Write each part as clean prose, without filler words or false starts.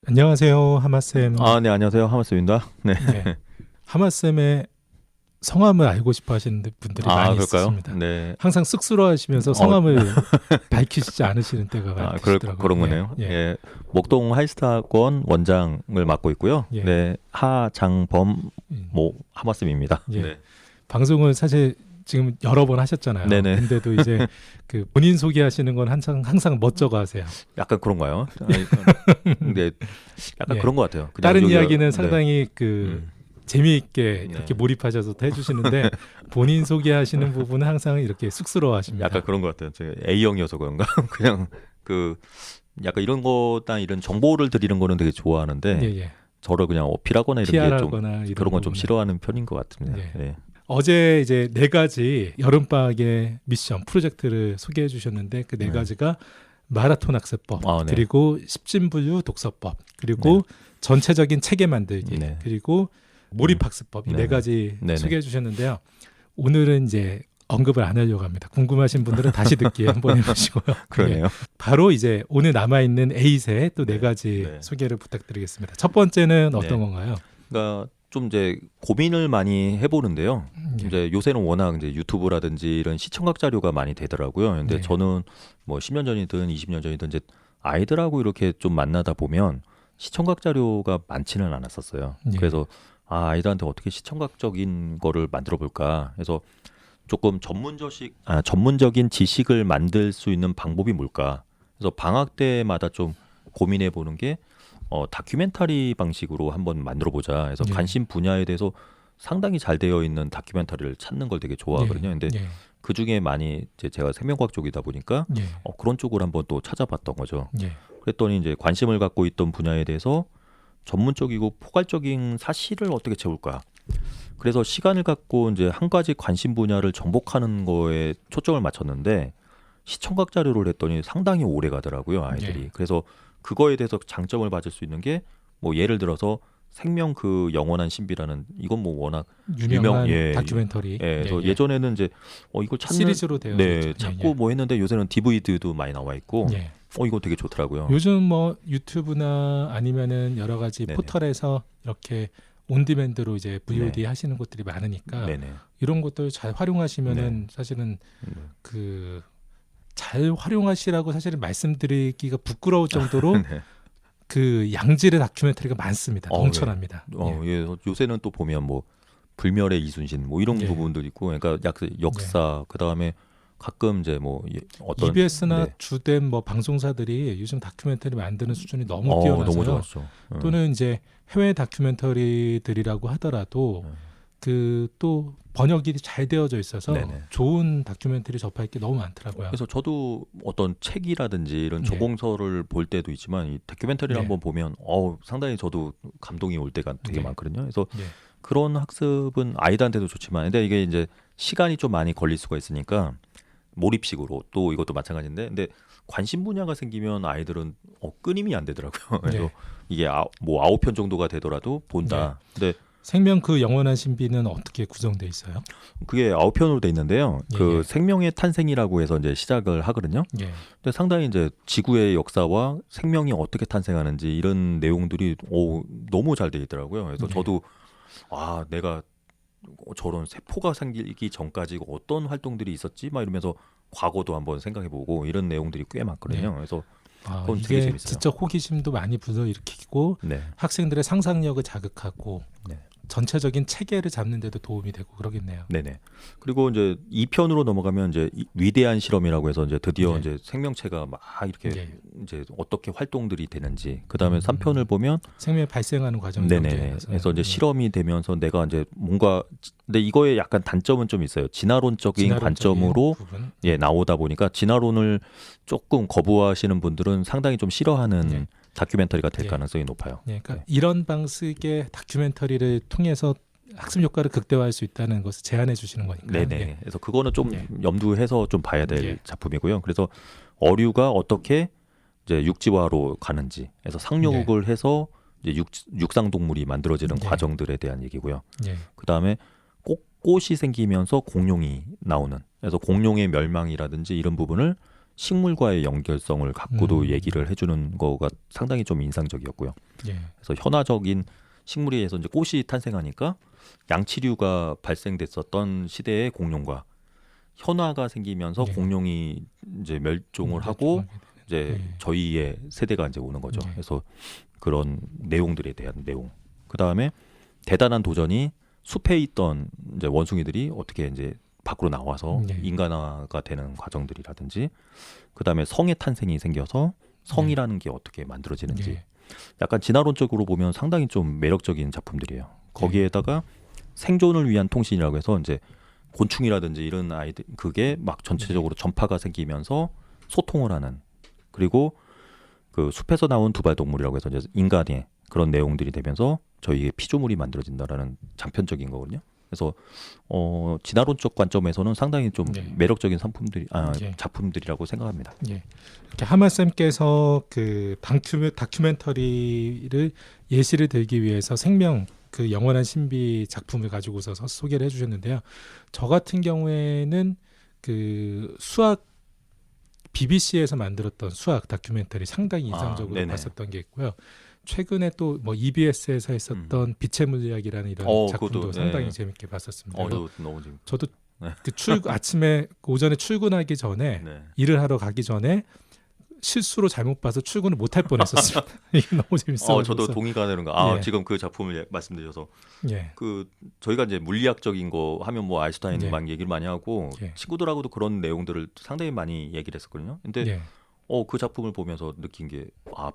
안녕하세요, 하마쌤. 네, 안녕하세요. 하마스입니다. 네. 네, 하마쌤의 성함을 알고 싶어 하시는 분들이 많이 그럴까요? 있으십니다. 네. 항상 쑥스러워하시면서 성함을 밝히시지 않으시는 때가 많이 계시더라고요. 그런 거네요. 예, 예. 목동 하이스타권 원장을 맡고 있고요. 예. 네. 하장범 음, 하마스입니다. 예. 네. 방송을 사실 지금 여러 번 하셨잖아요. 네네. 근데도 이제 그 본인 소개하시는 건 항상 멋져가 하세요. 약간 그런가요? 네. 약간 예. 그런 것 같아요. 그냥 다른 여기가- 이야기는 네. 상당히 재미있게 네. 이렇게 몰입하셔서 해주시는데 본인 소개하시는 부분은 항상 이렇게 쑥스러워하십니다. 약간 그런 것 같아요. 제가 A형이어서 그런가? 그냥 약간 이런 거나 이런 정보를 드리는 거는 되게 좋아하는데 예, 예. 저를 그냥 어필하거나 이런 게 좀 PR하거나 이런 그런 건 좀 부분은. 싫어하는 편인 것 같습니다. 예. 네. 어제 이제 4가지 여름방학의 미션 프로젝트를 소개해 주셨는데 그 4가지가 마라톤 학습법, 네. 그리고 십진분류 독서법, 그리고 전체적인 체계 만들기, 네. 그리고 몰입 학습법 이 네네. 4가지 네네. 소개해 주셨는데요. 오늘은 이제 언급을 안 하려고 합니다. 궁금하신 분들은 다시 듣기에 한번 해보시고요. 그러네요. 예. 바로 이제 오늘 남아있는 A세 또 4가지 네. 소개를 부탁드리겠습니다. 첫 번째는 어떤 네. 건가요? 그러니까 좀 이제 고민을 많이 해보는데요. 예. 이제 요새는 워낙 이제 유튜브라든지 이런 시청각 자료가 많이 되더라고요. 근데 네. 저는 뭐 10년 전이든 20년 전이든 이제 아이들하고 이렇게 좀 만나다 보면 시청각 자료가 많지는 않았었어요. 예. 그래서 아이들한테 어떻게 시청각적인 거를 만들어 볼까 해서 조금 전문적인 지식을 만들 수 있는 방법이 뭘까. 그래서 방학 때마다 좀 고민해 보는 게 다큐멘터리 방식으로 한번 만들어 보자. 그래서 예. 관심 분야에 대해서 상당히 잘 되어 있는 다큐멘터리를 찾는 걸 되게 좋아하거든요. 근데 예. 그 중에 많이 이제 제가 생명과학 쪽이다 보니까 예. 그런 쪽을 한번 또 찾아봤던 거죠. 예. 그랬더니 이제 관심을 갖고 있던 분야에 대해서 전문적이고 포괄적인 사실을 어떻게 채울까. 그래서 시간을 갖고 이제 한 가지 관심 분야를 정복하는 거에 초점을 맞췄는데 시청각 자료를 했더니 상당히 오래 가더라고요, 아이들이. 예. 그래서 그거에 대해서 장점을 받을 수 있는 게 뭐 예를 들어서 생명 그 영원한 신비라는 이건 뭐 워낙 유명한 예, 다큐멘터리. 그래서 예전에는 이제 이걸 찾는 시리즈로 되어 있죠. 찾고 뭐 했는데 요새는 DVD도 많이 나와 있고 예. 이거 되게 좋더라고요. 요즘 뭐 유튜브나 아니면은 여러 가지 네네. 포털에서 이렇게 온디맨드로 이제 VOD 하시는 곳들이 많으니까 네네. 이런 것들 잘 활용하시면은 사실은 그 잘 활용하시라고 사실은 말씀드리기가 부끄러울 정도로 네. 그 양질의 다큐멘터리가 많습니다. 네. 넘쳐납니다. 예, 요새는 또 보면 뭐 불멸의 이순신 뭐 이런 예. 부분도 있고, 그러니까 역사 그 다음에 가끔 이제 뭐 어떤 EBS나 네. 주된 뭐 방송사들이 요즘 다큐멘터리 만드는 수준이 너무 너무 뛰어나서요. 좋았죠. 또는 이제 해외 다큐멘터리들이라고 하더라도 그 또 번역이 잘 되어져 있어서 네네. 좋은 다큐멘터리 접할 게 너무 많더라고요. 그래서 저도 어떤 책이라든지 이런 네. 조공서를 볼 때도 있지만 이 다큐멘터리를 네. 한번 보면 상당히 저도 감동이 올 때가 되게 네. 많거든요. 그래서 네. 그런 학습은 아이들한테도 좋지만 근데 이게 이제 시간이 좀 많이 걸릴 수가 있으니까 몰입식으로 또 이것도 마찬가지인데 근데 관심 분야가 생기면 아이들은 끊임이 안 되더라고요. 그래서 네. 이게 뭐 9편 정도가 되더라도 본다. 근데 생명 그 영원한 신비는 어떻게 구성돼 있어요? 그게 9편으로 돼 있는데요. 그 예. 생명의 탄생이라고 해서 이제 시작을 하거든요. 예. 근데 상당히 이제 지구의 역사와 생명이 어떻게 탄생하는지 이런 내용들이 너무 잘 돼 있더라고요. 그래서 네. 저도 내가 저런 세포가 생기기 전까지 어떤 활동들이 있었지 막 이러면서 과거도 한번 생각해보고 이런 내용들이 꽤 많거든요. 네. 그래서 그건 되게 이게 재밌어요. 지적 호기심도 많이 불러일으키고 네, 학생들의 상상력을 자극하고 네. 전체적인 체계를 잡는 데도 도움이 되고 그러겠네요. 네네. 그리고 이제 2편으로 넘어가면 이제 위대한 실험이라고 해서 이제 드디어 네. 이제 생명체가 막 이렇게 네. 이제 어떻게 활동들이 되는지 그 다음에 3편을 보면 생명이 발생하는 과정이 네네. 연결돼서. 그래서 이제 실험이 되면서 내가 이제 뭔가 근데 이거에 약간 단점은 좀 있어요. 진화론적인 관점으로 부분. 나오다 보니까 진화론을 조금 거부하시는 분들은 상당히 좀 싫어하는 네. 다큐멘터리가 될 네. 가능성이 높아요. 네, 그러니까 이런 방식의 다큐멘터리를 통해서 학습 효과를 극대화할 수 있다는 것을 제안해 주시는 거니까. 네네. 예. 그래서 그거는 좀 예. 염두해서 좀 봐야 될 예. 작품이고요. 그래서 어류가 어떻게 이제 육지화로 가는지, 그래서 상륙을 해서 이제 육상 동물이 만들어지는 예. 과정들에 대한 얘기고요. 예. 그 다음에 꽃이 생기면서 공룡이 나오는, 그래서 공룡의 멸망이라든지 이런 부분을 식물과의 연결성을 갖고도 음. 얘기를 해주는 거가 상당히 좀 인상적이었고요. 예. 그래서 현화적인 식물에서 이제 꽃이 탄생하니까 양치류가 발생됐었던 시대의 공룡과 현화가 생기면서 예. 공룡이 이제 멸종을 하고 이제 예. 저희의 세대가 이제 오는 거죠. 예. 그래서 그런 내용들에 대한 내용. 그 다음에 대단한 도전이 숲에 있던 이제 원숭이들이 어떻게 이제 밖으로 나와서 예. 인간화가 되는 과정들이라든지, 그 다음에 성의 탄생이 생겨서 성이라는 게 어떻게 만들어지는지, 예. 약간 진화론적으로 보면 상당히 좀 매력적인 작품들이에요. 거기에다가 생존을 위한 통신이라고 해서 이제 곤충이라든지 이런 아이들 그게 막 전체적으로 전파가 생기면서 소통을 하는, 그리고 그 숲에서 나온 두발 동물이라고 해서 이제 인간의 그런 내용들이 되면서 저희의 피조물이 만들어진다라는 장편적인 거거든요. 그래서 진화론적 관점에서는 상당히 좀 네. 매력적인 상품들이 예. 작품들이라고 생각합니다. 예. 이렇게 하마 쌤께서 그 다큐멘터리를 예시를 들기 위해서 생명 그 영원한 신비 작품을 가지고서 소개를 해주셨는데요. 저 같은 경우에는 그 수학 BBC에서 만들었던 수학 다큐멘터리 상당히 인상적으로 네네. 봤었던 게 있고요. 최근에 또 뭐 EBS에서 했었던 빛의 물리학이라는 이런 작품도 그것도, 상당히 네. 재밌게 봤었습니다. 너무 재밌. 저도 네. 그 아침에 오전에 출근하기 전에 네. 일을 하러 가기 전에 실수로 잘못 봐서 출근을 못할 뻔했었습니다. 이게 너무 재밌어요. 저도 동의가 되는 거. 예. 지금 그 작품을 말씀드려서 예. 그 저희가 이제 물리학적인 거 하면 뭐 아인슈타인 예. 막 얘기를 많이 하고 예. 친구들하고도 그런 내용들을 상당히 많이 얘기를 했었거든요. 근데 예. 그 작품을 보면서 느낀 게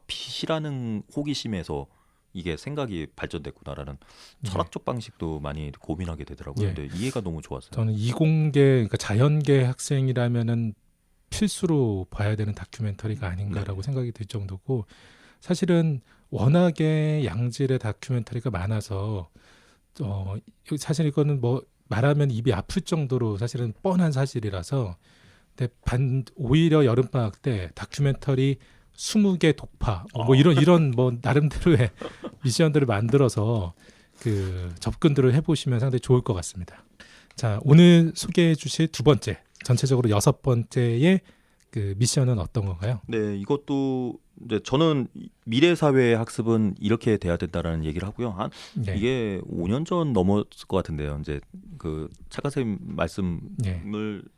빛이라는 호기심에서 이게 생각이 발전됐구나라는 예. 철학적 방식도 많이 고민하게 되더라고요. 예. 근데 이해가 너무 좋았어요. 저는 이공계 그러니까 자연계 학생이라면은 필수로 봐야 되는 다큐멘터리가 아닌가라고 네. 생각이 들 정도고, 사실은 워낙에 양질의 다큐멘터리가 많아서 사실 이거는 뭐 말하면 입이 아플 정도로 사실은 뻔한 사실이라서, 근데 오히려 여름방학 때 다큐멘터리 20개 독파 뭐 이런 뭐 나름대로의 미션들을 만들어서 그 접근들을 해보시면 상당히 좋을 것 같습니다. 자, 오늘 소개해 주실 두 번째, 전체적으로 6번째의 그 미션은 어떤 건가요? 네, 이것도 이제 저는 미래 사회 학습은 이렇게 돼야 된다라는 얘기를 하고요. 네. 이게 5년 전 넘었을 것 같은데요. 이제 그 차가 선생님 말씀을 네.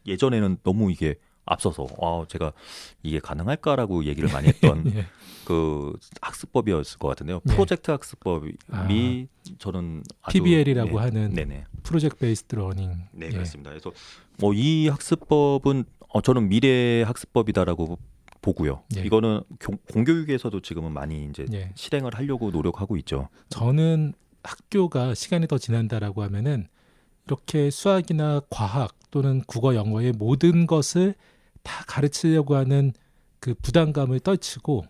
예전에는 너무 이게 앞서서 제가 이게 가능할까라고 얘기를 많이 했던 예. 그 학습법이었을 것 같은데요. 네. 프로젝트 학습법이 저는 아주 PBL이라고 하는 네네. 프로젝트 베이스드 러닝. 네, 예. 그렇습니다. 그래서 이 학습법은 저는 미래 학습법이다라고 보고요. 예. 이거는 공교육에서도 지금은 많이 이제 예. 실행을 하려고 노력하고 있죠. 저는 학교가 시간이 더 지난다라고 하면은 이렇게 수학이나 과학 또는 국어, 영어의 모든 것을 다 가르치려고 하는 그 부담감을 떨치고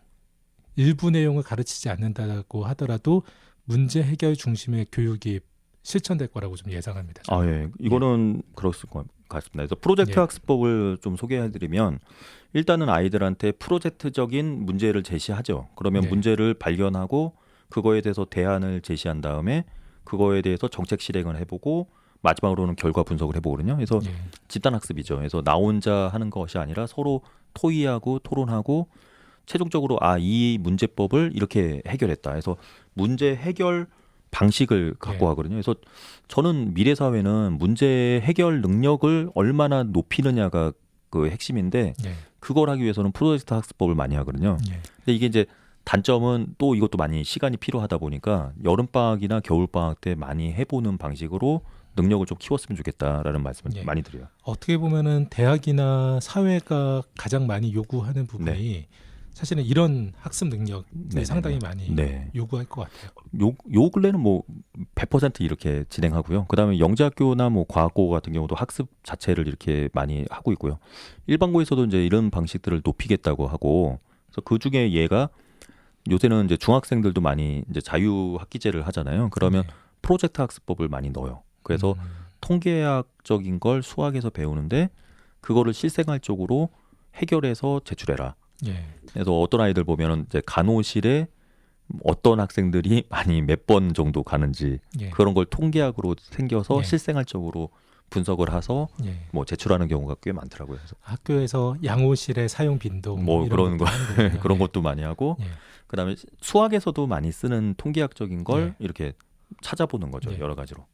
일부 내용을 가르치지 않는다고 하더라도 문제 해결 중심의 교육이 실천될 거라고 좀 예상합니다. 예. 이거는 그럴 것 같습니다. 그래서 프로젝트 예. 학습법을 좀 소개해드리면, 일단은 아이들한테 프로젝트적인 문제를 제시하죠. 그러면 네. 문제를 발견하고 그거에 대해서 대안을 제시한 다음에 그거에 대해서 정책 실행을 해보고 마지막으로는 결과 분석을 해보거든요. 그래서 예. 집단 학습이죠. 그래서 나 혼자 하는 것이 아니라 서로 토의하고 토론하고 최종적으로 이 문제법을 이렇게 해결했다. 그래서 문제 해결 방식을 갖고 예. 하거든요. 그래서 저는 미래 사회는 문제 해결 능력을 얼마나 높이느냐가 그 핵심인데, 예. 그걸 하기 위해서는 프로젝트 학습법을 많이 하거든요. 예. 근데 이게 이제 단점은 또 이것도 많이 시간이 필요하다 보니까 여름방학이나 겨울방학 때 많이 해보는 방식으로 능력을 좀 키웠으면 좋겠다라는 말씀을 예. 많이 드려요. 어떻게 보면은 대학이나 사회가 가장 많이 요구하는 부분이 사실은 이런 학습 능력을 네, 상당히 네, 많이 네. 요구할 것 같아요. 요 근래는 뭐 100% 이렇게 진행하고요. 그다음에 영재학교나 뭐 과학고 같은 경우도 학습 자체를 이렇게 많이 하고 있고요. 일반고에서도 이제 이런 방식들을 높이겠다고 하고, 그래서 그 중에 얘가 요새는 이제 중학생들도 많이 이제 자유학기제를 하잖아요. 그러면 예. 프로젝트 학습법을 많이 넣어요. 그래서 통계학적인 걸 수학에서 배우는데 그거를 실생활 쪽으로 해결해서 제출해라. 예. 그래서 어떤 아이들 보면은 이제 간호실에 어떤 학생들이 많이 몇 번 정도 가는지 예. 그런 걸 통계학으로 생겨서 예. 실생활적으로 분석을 해서 예. 뭐 제출하는 경우가 꽤 많더라고요. 그래서 학교에서 양호실의 사용 빈도 뭐 이런 그런 것도 거 하는 거군요. 그런 예. 것도 많이 하고 예. 그다음에 수학에서도 많이 쓰는 통계학적인 걸 예. 이렇게 찾아보는 거죠. 예. 여러 가지로.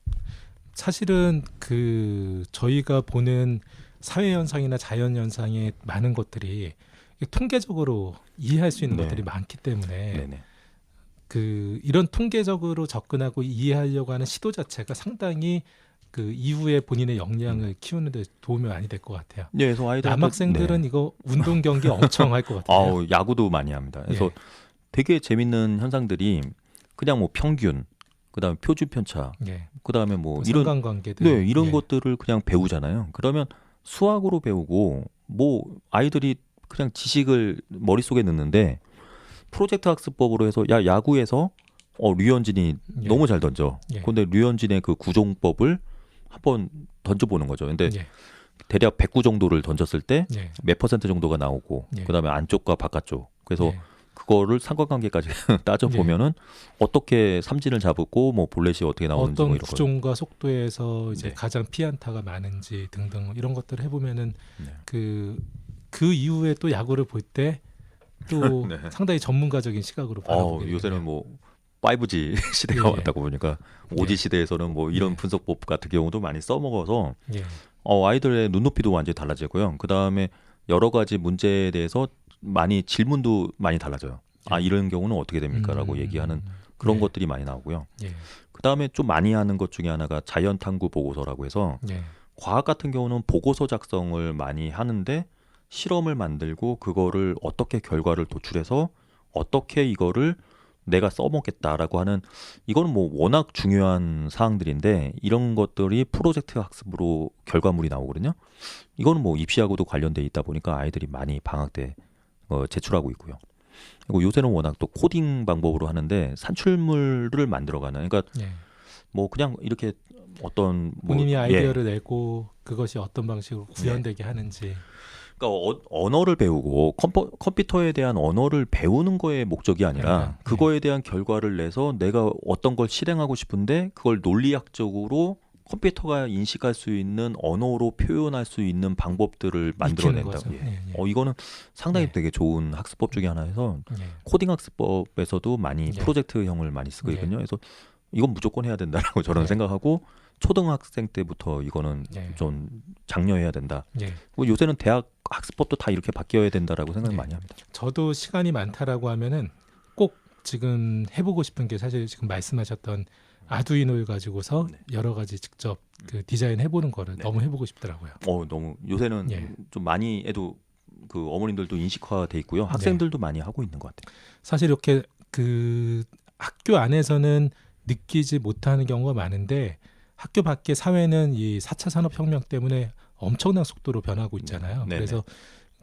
사실은 그 저희가 보는 사회 현상이나 자연 현상의 많은 것들이 통계적으로 이해할 수 있는 네. 것들이 많기 때문에 네네. 그 이런 통계적으로 접근하고 이해하려고 하는 시도 자체가 상당히 그 이후에 본인의 역량을 키우는 데 도움이 많이 될 것 같아요. 네, 그래서 아이들한테 남학생들은 네. 이거 운동 경기 엄청 할 것 같아요. 아우, 야구도 많이 합니다. 그래서 예. 되게 재밌는 현상들이 그냥 뭐 평균, 그다음에 표준 편차, 예. 그다음에 뭐 그 이런 상관관계들. 네, 이런 예. 것들을 그냥 배우잖아요. 그러면 수학으로 배우고 뭐 아이들이 그냥 지식을 머릿속에 넣는데 프로젝트 학습법으로 해서 야 야구에서 류현진이 예. 너무 잘 던져. 예. 근데 류현진의 그 구종법을 한번 던져보는 거죠. 근데 예. 대략 109 정도를 던졌을 때 예. 몇 퍼센트 정도가 나오고 예. 그다음에 안쪽과 바깥쪽. 그래서 예. 그거를 상관관계까지 따져 보면은 어떻게 삼진을 잡고 뭐 볼넷이 어떻게 나오는지 어떤 뭐 이런 거. 구종과 속도에서 이제 네. 가장 피안타가 많은지 등등 이런 것들을 해보면은 네. 그 이후에 또 야구를 볼 때 또 네. 상당히 전문가적인 시각으로 바라보게 요새는 되네요. 뭐 5G 시대가 예, 예. 왔다고 보니까 5G 예. 시대에서는 뭐 이런 예. 분석법 같은 경우도 많이 써먹어서 예. 아이들의 눈높이도 완전히 달라지고요. 그 다음에 여러 가지 문제에 대해서 많이 질문도 많이 달라져요. 아, 이런 경우는 어떻게 됩니까?라고 얘기하는 그런 예. 것들이 많이 나오고요. 예. 그 다음에 좀 많이 하는 것 중에 하나가 자연탐구 보고서라고 해서 예. 과학 같은 경우는 보고서 작성을 많이 하는데 실험을 만들고 그거를 어떻게 결과를 도출해서 어떻게 이거를 내가 써먹겠다라고 하는 이거는 뭐 워낙 중요한 사항들인데 이런 것들이 프로젝트 학습으로 결과물이 나오거든요. 이거는 뭐 입시하고도 관련돼 있다 보니까 아이들이 많이 방학 때 제출하고 있고요. 그리고 요새는 워낙 또 코딩 방법으로 하는데 산출물을 만들어가는 그러니까 예. 뭐 그냥 이렇게 어떤 뭐, 본인이 예. 아이디어를 내고 그것이 어떤 방식으로 구현되게 하는지. 그러니까 언어를 배우고 컴퓨터에 대한 언어를 배우는 거에 목적이 아니라 그거에 대한 결과를 내서 내가 어떤 걸 실행하고 싶은데 그걸 논리학적으로 컴퓨터가 인식할 수 있는 언어로 표현할 수 있는 방법들을 만들어낸다. 거죠. 예. 예, 예. 이거는 상당히 예. 되게 좋은 학습법 중에 하나여서 예. 코딩 학습법에서도 많이 예. 프로젝트형을 많이 쓰거든요. 예. 그래서 이건 무조건 해야 된다라고 저는 예. 생각하고 초등학생 때부터 이거는 예. 좀 장려해야 된다. 예. 뭐 요새는 대학 학습법도 다 이렇게 바뀌어야 된다라고 생각 네. 많이 합니다. 저도 시간이 많다라고 하면은 꼭 지금 해보고 싶은 게 사실 지금 말씀하셨던 아두이노를 가지고서 네. 여러 가지 직접 그 디자인 해보는 거를 네. 너무 해보고 싶더라고요. 너무 요새는 예. 좀 많이 해도 그 어머님들도 인식화돼 있고요. 학생들도 많이 하고 있는 것 같아요. 사실 이렇게 그 학교 안에서는 느끼지 못하는 경우가 많은데 학교 밖의 사회는 이 4차 산업혁명 때문에 엄청난 속도로 변하고 있잖아요. 네네. 그래서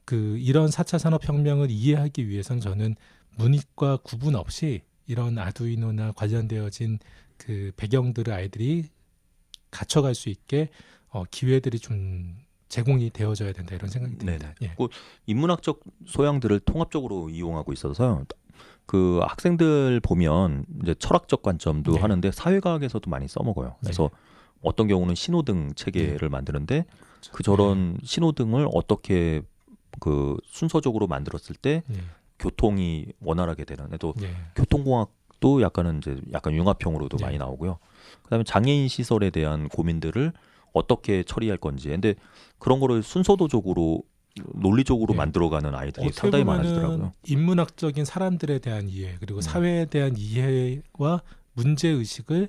그 이런 4차 산업혁명을 이해하기 위해서는 저는 문이과 구분 없이 이런 아두이노나 관련되어진 그 배경들을 아이들이 갖춰갈 수 있게 기회들이 좀 제공이 되어져야 된다 이런 생각이 듭니다. 네네. 예. 그 인문학적 소양들을 통합적으로 이용하고 있어서 그 학생들 보면 이제 철학적 관점도 네. 하는데 사회과학에서도 많이 써먹어요. 그래서 어떤 경우는 신호등 체계를 만드는데 그 저런 신호등을 어떻게 그 순서적으로 만들었을 때 예. 교통이 원활하게 되는. 또 예. 교통공학도 약간은 이제 약간 융합형으로도 네. 많이 나오고요. 그다음에 장애인 시설에 대한 고민들을 어떻게 처리할 건지. 근데 그런 거를 순서도적으로 논리적으로 네. 만들어가는 아이들이 어떻게 상당히 보면은 많아지더라고요. 인문학적인 사람들에 대한 이해 그리고 사회에 대한 이해와 문제 의식을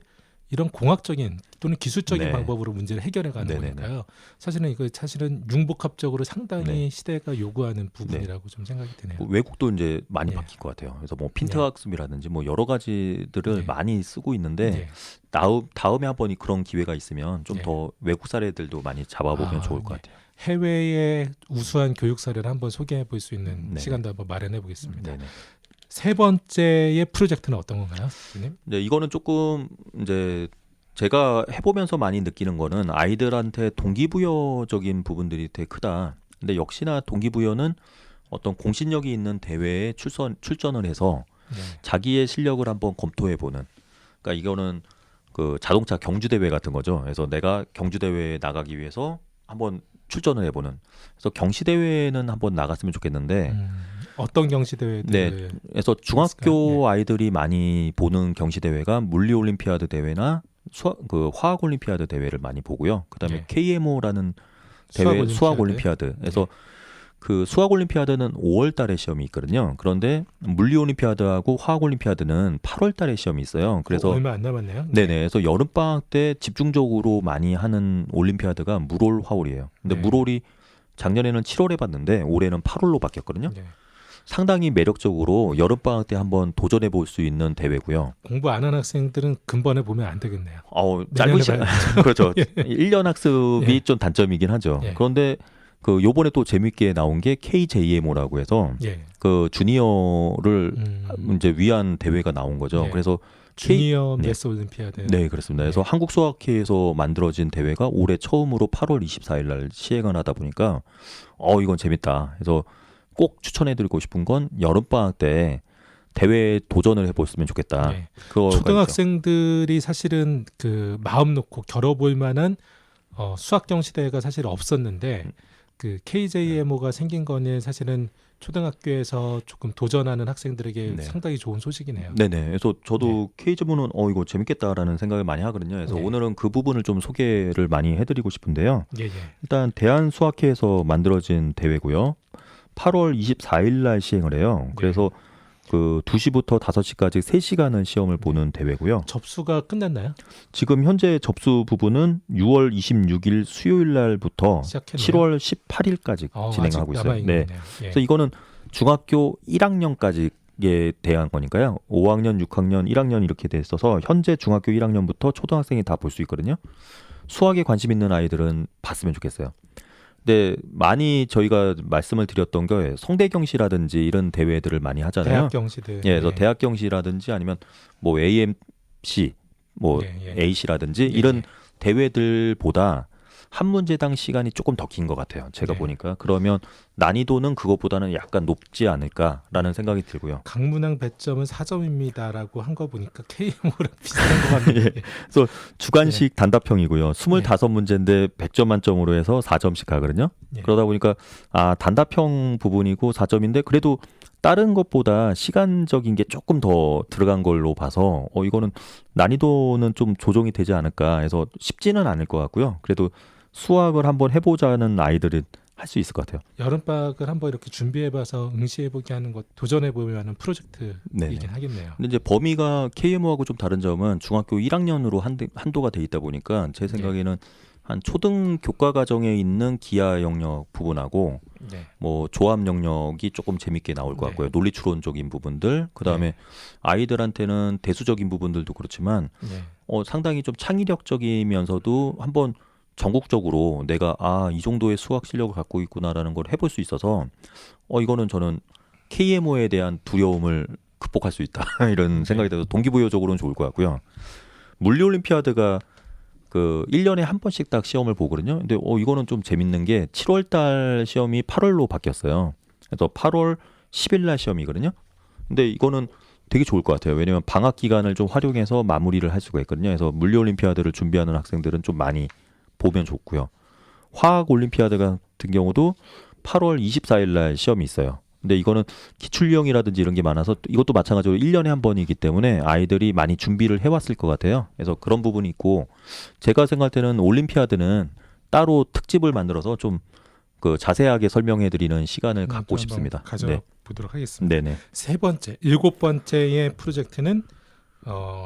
이런 공학적인 또는 기술적인 네. 방법으로 문제를 해결해가는 네네네. 거니까요. 사실은 이거 사실은 융복합적으로 상당히 네. 시대가 요구하는 부분이라고 좀 생각이 드네요. 뭐 외국도 이제 많이 네. 바뀔 것 같아요. 그래서 뭐 핀트 네. 학습이라든지 뭐 여러 가지들을 네. 많이 쓰고 있는데 네. 다음에 한번 그런 기회가 있으면 좀 네. 더 외국 사례들도 많이 잡아보면 좋을 것 네. 같아요. 해외의 우수한 교육 사례를 한번 소개해 볼 수 있는 네네. 시간도 한번 마련해 보겠습니다. 네네. 세 번째의 프로젝트는 어떤 건가요, 교수님? 이제 이거는 조금 이제 제가 해보면서 많이 느끼는 거는 아이들한테 동기부여적인 부분들이 되게 크다. 근데 역시나 동기부여는 어떤 공신력이 있는 대회에 출전을 해서 네. 자기의 실력을 한번 검토해보는. 그러니까 이거는 그 자동차 경주 대회 같은 거죠. 그래서 내가 경주 대회에 나가기 위해서 한번 출전을 해보는. 그래서 경시 대회는 한번 나갔으면 좋겠는데, 어떤 경시 대회들? 네. 그래서 중학교 아이들이 많이 보는 경시 대회가 물리 올림피아드 대회나 그 화학 올림피아드 대회를 많이 보고요. 그다음에 네. KMO라는 대회 수학 올림피아드. 그래서 그 수학 올림피아드는 5월 달에 시험이 있거든요. 그런데 물리 올림피아드하고 화학 올림피아드는 8월 달에 시험이 있어요. 그래서 얼마 안 남았네요. 네네. 그래서 여름 방학 때 집중적으로 많이 하는 올림피아드가 물올 화올이에요. 근데 네. 물올이 작년에는 7월에 봤는데 올해는 8월로 바뀌었거든요. 네. 상당히 매력적으로 여름 방학 때 한번 도전해 볼 수 있는 대회고요. 공부 안 하는 학생들은 근본에 보면 안 되겠네요. 짧은 시간 그렇죠. 1년 학습이 예. 좀 단점이긴 하죠. 예. 그런데 그 요번에 또 재밌게 나온 게 KJMO라고 해서 예. 그 주니어를 음, 이제 위한 대회가 나온 거죠. 예. 그래서 주니어 네. 메스 올림피아드. 네, 그렇습니다. 그래서 네. 한국 수학회에서 만들어진 대회가 올해 처음으로 8월 24일 날 시행을 하다 보니까 이건 재밌다. 그래서 꼭 추천해드리고 싶은 건 여름방학 때 대회에 도전을 해봤으면 좋겠다. 네. 그거가 있죠. 초등학생들이 사실은 그 마음 놓고 겨뤄볼 만한 수학 경시대회가 사실 없었는데 그 KJMO가 생긴 거는 사실은 초등학교에서 조금 도전하는 학생들에게 네. 상당히 좋은 소식이네요. 네네. 그래서 저도 KJMO는 이거 재밌겠다라는 생각을 많이 하거든요. 그래서 네. 오늘은 그 부분을 좀 소개를 많이 해드리고 싶은데요. 예, 예. 일단 대한수학회에서 만들어진 대회고요. 8월 24일 날 시행을 해요. 그래서 그 2시부터 5시까지 3시간은 시험을 보는 대회고요. 접수가 끝났나요? 지금 현재 접수 부분은 6월 26일 수요일 날부터 시작했네요. 7월 18일까지 진행하고 아직 있어요. 남아있는 네. 거네요. 예. 그래서 이거는 중학교 1학년까지에 대한 거니까요. 5학년, 6학년, 1학년 이렇게 돼 있어서 현재 중학교 1학년부터 초등학생이 다 볼 수 있거든요. 수학에 관심 있는 아이들은 봤으면 좋겠어요. 근데 많이 저희가 말씀을 드렸던 게 성대경시라든지 이런 대회들을 많이 하잖아요. 대학 경시대. 예, 그래서 대학 경시라든지 아니면 뭐 AMC, 뭐 예, 예. AC라든지 예, 이런 예. 대회들보다 한 문제당 시간이 조금 더 긴 것 같아요. 제가 네. 보니까. 그러면 난이도는 그것보다는 약간 높지 않을까라는 생각이 들고요. 강문항 배점은 4점입니다라고 한 거 보니까 KMO랑 비슷한 것 같네요. 예. 주관식 단답형이고요. 25문제인데 100점 만점으로 해서 4점씩 가거든요. 예. 그러다 보니까 단답형 부분이고 4점인데 그래도 다른 것보다 시간적인 게 조금 더 들어간 걸로 봐서 이거는 난이도는 좀 조정이 되지 않을까 해서 쉽지는 않을 것 같고요. 그래도 수학을 한번 해보자는 아이들은 할 수 있을 것 같아요. 여름방학을 한번 이렇게 준비해봐서 응시해보게 하는 것, 도전해보면 하는 프로젝트이긴 네네. 하겠네요. 근데 이제 범위가 KMO하고 좀 다른 점은 중학교 1학년으로 한도가 돼 있다 보니까 제 생각에는 한 초등 교과 과정에 있는 기하 영역 부분하고 네. 뭐 조합 영역이 조금 재밌게 나올 것 네. 같고요. 논리 추론적인 부분들, 그다음에 네. 아이들한테는 대수적인 부분들도 그렇지만 네. 상당히 좀 창의력적이면서도 한번 전국적으로 내가 이 정도의 수학 실력을 갖고 있구나라는 걸 해볼 수 있어서 이거는 저는 KMO에 대한 두려움을 극복할 수 있다 이런 생각이 들어서 동기부여적으로는 좋을 것 같고요. 물리 올림피아드가 그 1년에 한 번씩 딱 시험을 보거든요. 근데 이거는 좀 재밌는 게 7월 달 시험이 8월로 바뀌었어요. 그래서 8월 10일 날 시험이거든요. 근데 이거는 되게 좋을 것 같아요. 왜냐면 방학 기간을 좀 활용해서 마무리를 할 수가 있거든요. 그래서 물리 올림피아드를 준비하는 학생들은 좀 많이 보면 좋고요. 화학 올림피아드 같은 경우도 8월 24일 날 시험이 있어요. 근데 이거는 기출 유형이라든지 이런 게 많아서 이것도 마찬가지로 1년에 한 번이기 때문에 아이들이 많이 준비를 해왔을 것 같아요. 그래서 그런 부분이 있고 제가 생각할 때는 올림피아드는 따로 특집을 만들어서 좀 그 자세하게 설명해드리는 시간을 갖고 싶습니다. 가져보도록 하겠습니다. 네네. 세 번째, 7번째의 프로젝트는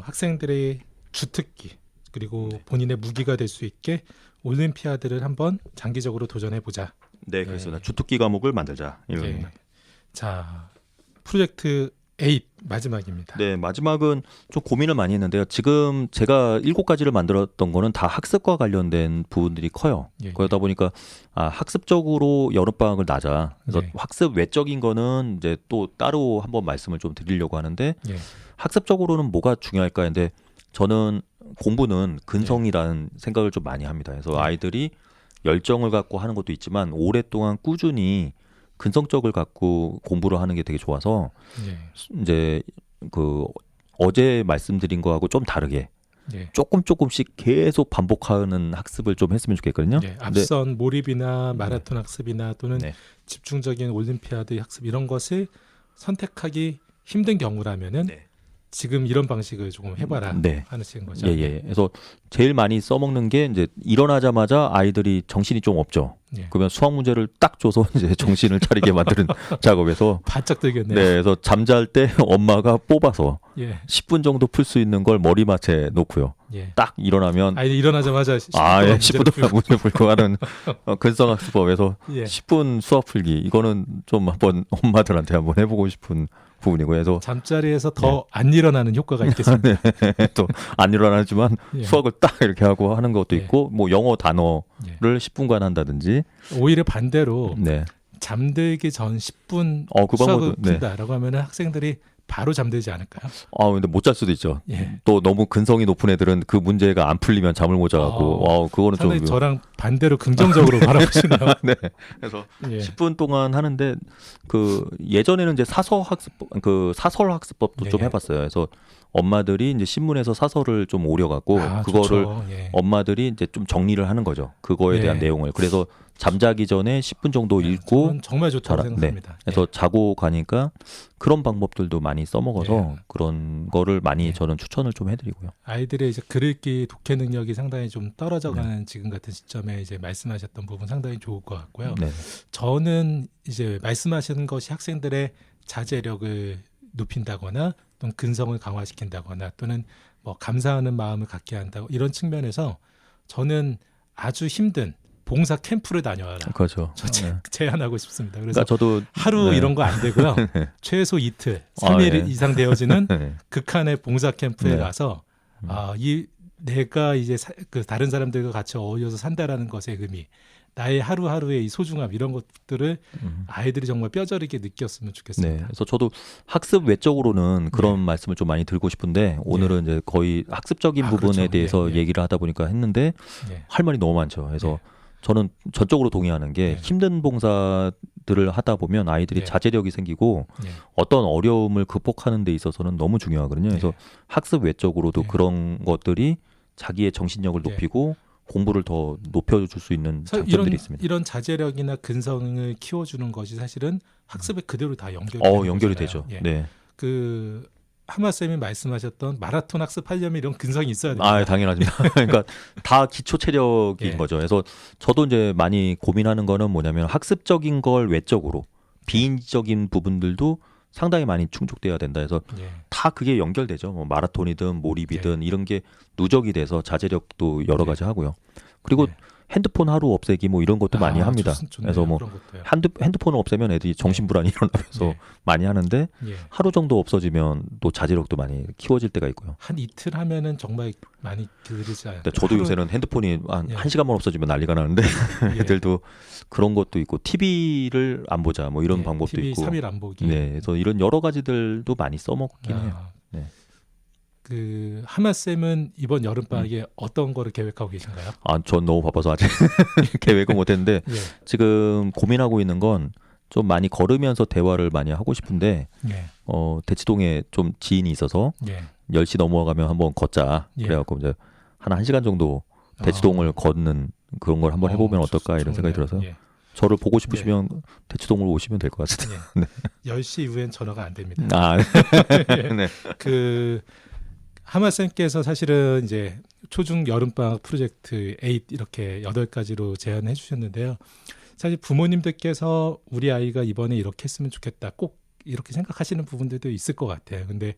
학생들의 주특기 그리고 본인의 무기가 될 수 있게 올림피아드를 한번 장기적으로 도전해보자. 네, 그렇습니다. 주특기 과목을 만들자. 이런 예. 겁니다. 자, 프로젝트 8 마지막입니다. 네, 마지막은 좀 고민을 많이 했는데요. 지금 제가 7가지를 만들었던 거는 다 학습과 관련된 부분들이 커요. 예, 그러다 보니까 학습적으로 여름방학을 나자. 그래서 네. 학습 외적인 거는 이제 또 따로 한번 말씀을 좀 드리려고 하는데 예. 학습적으로는 뭐가 중요할까 했는데 저는 공부는 근성이라는 생각을 좀 많이 합니다. 그래서 아이들이 열정을 갖고 하는 것도 있지만 오랫동안 꾸준히 근성적을 갖고 공부를 하는 게 되게 좋아서 예. 이제 그 어제 말씀드린 거하고 좀 다르게 예. 조금씩 계속 반복하는 학습을 좀 했으면 좋겠거든요. 예. 앞선 몰입이나 마라톤 네. 학습이나 또는 네. 집중적인 올림피아드 학습 이런 것을 선택하기 힘든 경우라면은 네. 지금 이런 방식을 조금 해봐라 네. 하시는 거죠. 예. 그래서 제일 많이 써먹는 게 이제 일어나자마자 아이들이 정신이 좀 없죠. 예. 그러면 수학 문제를 딱 줘서 이제 정신을 차리게 만드는 작업에서 바짝 들겠네요. 네, 그래서 잠잘 때 엄마가 뽑아서 예. 10분 정도 풀 수 있는 걸 머리맡에 놓고요. 예. 딱 일어나면 아이들 일어나자마자 10분 동안 문제 풀고 하는 근성학습법에서 예. 10분 수학 풀기 이거는 좀 한번 엄마들한테 한번 해보고 싶은 부분이고요. 그래서 잠자리에서 더 안 일어나는 효과가 있겠습니다. 또 안 일어나지만 예. 수학을 딱 이렇게 하고 하는 것도 예. 있고 뭐 영어 단어를 예. 10분간 한다든지 오히려 반대로 네. 잠들기 전 10분 그 수학을 방법도 네. 푼다라고 하면은 학생들이 바로 잠들지 않을까요? 근데 못 잘 수도 있죠. 예. 또 너무 근성이 높은 애들은 그 문제가 안 풀리면 잠을 못 자고 그거는 좀 상당히 저랑 반대로 긍정적으로 바라보시네요. 네. 그래서 예. 10분 동안 하는데 그 예전에는 이제 사설 학습법도 좀 예. 해봤어요. 그래서 엄마들이 이제 신문에서 사설을 좀 오려갖고 그거를 좋죠. 예. 엄마들이 이제 좀 정리를 하는 거죠. 그거에 예. 대한 내용을. 그래서 잠자기 전에 10분 정도 읽고 저는 정말 좋다고 생각합니다. 그래서 자고 가니까 그런 방법들도 많이 써먹어서 예. 그런 거를 많이 예. 저는 추천을 좀 해드리고요. 아이들의 이제 글읽기 독해 능력이 상당히 좀 떨어져가는 지금 같은 시점에 이제 말씀하셨던 부분 상당히 좋을 것 같고요. 네. 저는 이제 말씀하시는 것이 학생들의 자제력을 높인다거나 또는 근성을 강화시킨다거나 또는 뭐 감사하는 마음을 갖게 한다고 이런 측면에서 저는 아주 힘든 봉사 캠프를 다녀와라. 그렇죠. 저 네. 제안하고 싶습니다. 그래서 그러니까 저도 하루 네. 이런 거 안 되고요. 최소 이틀, 3일 예. 이상 되어지는 네. 극한의 봉사 캠프에 네. 가서 내가 이제 그 다른 사람들과 같이 어울려서 산다라는 것의 의미, 나의 하루하루의 이 소중함 이런 것들을 아이들이 정말 뼈저리게 느꼈으면 좋겠습니다. 네, 그래서 저도 학습 외적으로는 그런 말씀을 좀 많이 드리고 싶은데 오늘은 이제 거의 학습적인 부분에 그렇죠. 대해서 예, 예. 얘기를 하다 보니까 했는데 예. 할 말이 너무 많죠. 그래서 저는 전적으로 동의하는 게 네. 힘든 봉사들을 하다 보면 아이들이 네. 자제력이 생기고 예. 어떤 어려움을 극복하는 데 있어서는 너무 중요하거든요. 그래서 학습 외적으로도 네. 그런 것들이 자기의 정신력을 네. 높이고 공부를 더 높여줄 수 있는 장점들이 있습니다. 이런 자제력이나 근성을 키워주는 것이 사실은 학습에 그대로 다 연결이 연결이 되는 되죠. 거잖아요. 예. 네. 그 하마 쌤이 말씀하셨던 마라톤 학습하려면 이런 근성이 있어야 됩니다. 당연하습니다. 그러니까 다 기초 체력인 예. 거죠. 그래서 저도 이제 많이 고민하는 거는 뭐냐면 학습적인 걸 외적으로 비인적인 부분들도 상당히 많이 충족돼야 된다 해서 예. 다 그게 연결되죠. 뭐 마라톤이든 몰입이든 이런 게 누적이 돼서 자제력도 여러 가지 하고요. 그리고 예. 핸드폰 하루 없애기 뭐 이런 것도 많이 합니다. 좋네요. 그래서 뭐 그런 것도요. 핸드폰을 없애면 애들이 정신불안이 일어나면서 예. 많이 하는데 예. 하루 정도 없어지면 또 자제력도 많이 키워질 때가 있고요. 한 이틀 하면은 정말 많이 길지 않아요. 근데 저도 요새는 핸드폰이 한 예. 1시간만 없어지면 난리가 나는데 예. 애들도 그런 것도 있고 TV를 안 보자 뭐 이런 예. 방법도 TV 있고 3일 안 보기. 네, 그래서 이런 여러 가지들도 많이 써먹긴 해요. 네. 그 하마 쌤은 이번 여름 방학에 어떤 거를 계획하고 계신가요? 전 너무 바빠서 아직 계획은 못했는데 예. 지금 고민하고 있는 건 좀 많이 걸으면서 대화를 많이 하고 싶은데 예. 대치동에 좀 지인이 있어서 예. 10시 넘어가면 한번 걷자. 예. 그래갖고 이제 한 1시간 정도 대치동을 걷는 그런 걸 한번 해보면 어떨까 이런 생각이 들어서 예. 저를 보고 싶으시면 대치동으로 오시면 될 것 같습니다. 예. 네. 10시 이후엔 전화가 안 됩니다. 네. 그 하마 쌤께서 사실은 이제 초중 여름 방학 프로젝트 8 이렇게 8가지로 제안해 주셨는데요. 사실 부모님들께서 우리 아이가 이번에 이렇게 했으면 좋겠다. 꼭 이렇게 생각하시는 부분들도 있을 것 같아요. 근데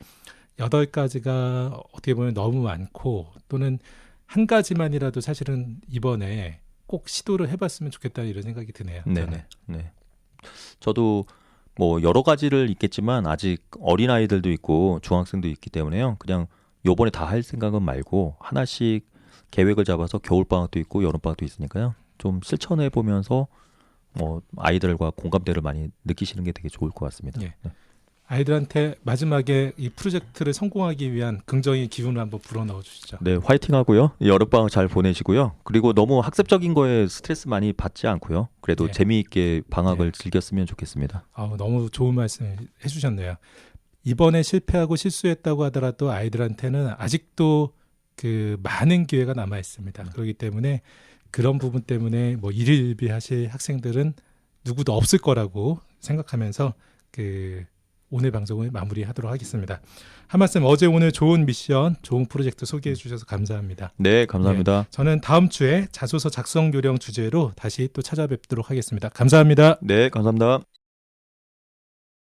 8가지가 어떻게 보면 너무 많고 또는 한 가지만이라도 사실은 이번에 꼭 시도를 해봤으면 좋겠다 이런 생각이 드네요. 네네. 네. 저도 뭐 여러 가지를 있겠지만 아직 어린 아이들도 있고 중학생도 있기 때문에요. 그냥 요번에 다 할 생각은 말고 하나씩 계획을 잡아서 겨울 방학도 있고 여름 방학도 있으니까요. 좀 실천해 보면서 아이들과 공감대를 많이 느끼시는 게 되게 좋을 것 같습니다. 예. 네. 아이들한테 마지막에 이 프로젝트를 성공하기 위한 긍정의 기운을 한번 불어넣어 주시죠. 네, 화이팅 하고요. 여름 방학 잘 보내시고요. 그리고 너무 학습적인 거에 스트레스 많이 받지 않고요. 그래도 예. 재미있게 방학을 예. 즐겼으면 좋겠습니다. 너무 좋은 말씀 해주셨네요. 이번에 실패하고 실수했다고 하더라도 아이들한테는 아직도 그 많은 기회가 남아 있습니다. 그렇기 때문에 그런 부분 때문에 뭐 일일비하실 학생들은 누구도 없을 거라고 생각하면서 그 오늘 방송을 마무리하도록 하겠습니다. 한 말씀 어제 오늘 좋은 미션, 좋은 프로젝트 소개해 주셔서 감사합니다. 네, 감사합니다. 저는 다음 주에 자소서 작성 요령 주제로 다시 또 찾아뵙도록 하겠습니다. 감사합니다. 네, 감사합니다.